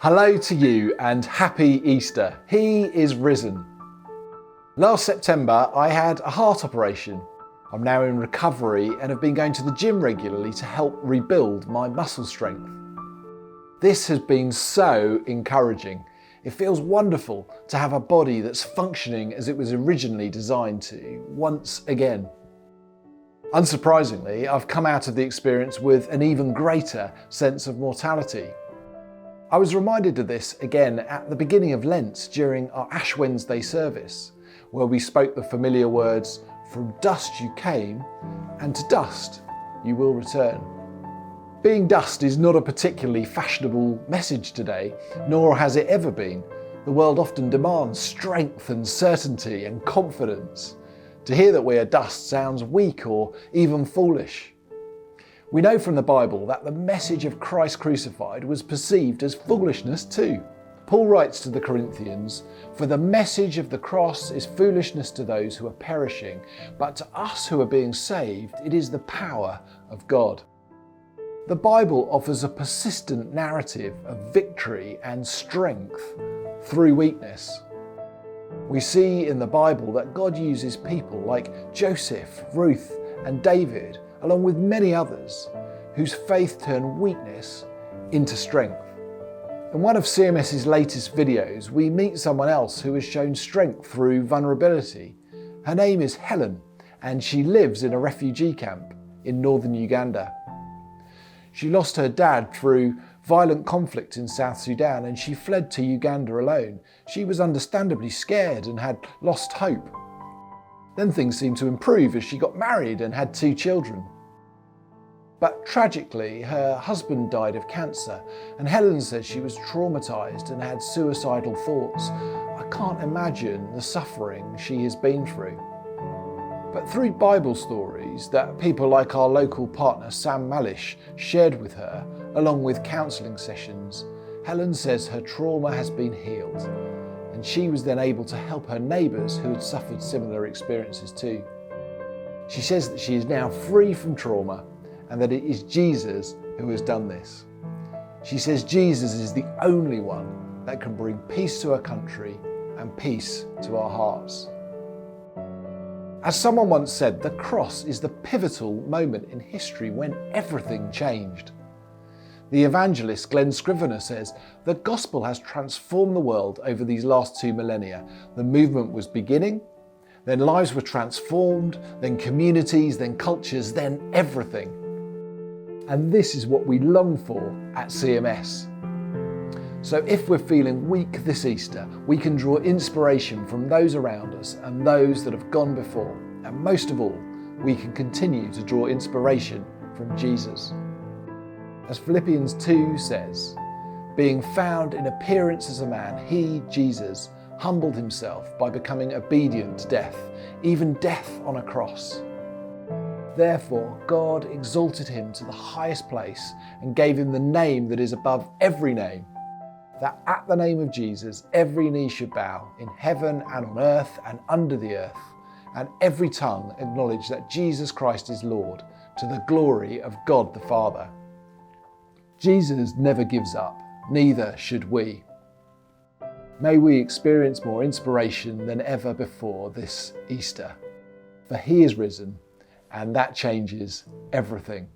Hello to you and happy Easter. He is risen. Last September, I had a heart operation. I'm now in recovery and have been going to the gym regularly to help rebuild my muscle strength. This has been so encouraging. It feels wonderful to have a body that's functioning as it was originally designed to, once again. Unsurprisingly, I've come out of the experience with an even greater sense of mortality. I was reminded of this again at the beginning of Lent during our Ash Wednesday service, where we spoke the familiar words, "From dust you came, and to dust you will return." Being dust is not a particularly fashionable message today, nor has it ever been. The world often demands strength and certainty and confidence. To hear that we are dust sounds weak or even foolish. We know from the Bible that the message of Christ crucified was perceived as foolishness too. Paul writes to the Corinthians, "For the message of the cross is foolishness to those who are perishing, but to us who are being saved, it is the power of God." The Bible offers a persistent narrative of victory and strength through weakness. We see in the Bible that God uses people like Joseph, Ruth, and David, along with many others, whose faith turned weakness into strength. In one of CMS's latest videos, we meet someone else who has shown strength through vulnerability. Her name is Helen, and she lives in a refugee camp in northern Uganda. She lost her dad through violent conflict in South Sudan, and she fled to Uganda alone. She was understandably scared and had lost hope. Then things seemed to improve as she got married and had 2 children. But tragically, her husband died of cancer, and Helen says she was traumatised and had suicidal thoughts. I can't imagine the suffering she has been through. But through Bible stories that people like our local partner Sam Malish shared with her, along with counselling sessions, Helen says her trauma has been healed, and she was then able to help her neighbours who had suffered similar experiences too. She says that she is now free from trauma and that it is Jesus who has done this. She says Jesus is the only one that can bring peace to her country and peace to our hearts. As someone once said, the cross is the pivotal moment in history when everything changed. The evangelist Glenn Scrivener says, "The gospel has transformed the world over these last 2 millennia. The movement was beginning, then lives were transformed, then communities, then cultures, then everything." And this is what we long for at CMS. So if we're feeling weak this Easter, we can draw inspiration from those around us and those that have gone before. And most of all, we can continue to draw inspiration from Jesus. As Philippians 2 says, "Being found in appearance as a man, he, Jesus, humbled himself by becoming obedient to death, even death on a cross. Therefore, God exalted him to the highest place and gave him the name that is above every name, that at the name of Jesus every knee should bow, in heaven and on earth and under the earth, and every tongue acknowledge that Jesus Christ is Lord, to the glory of God the Father." Jesus never gives up, neither should we. May we experience more inspiration than ever before this Easter, for he is risen, and that changes everything.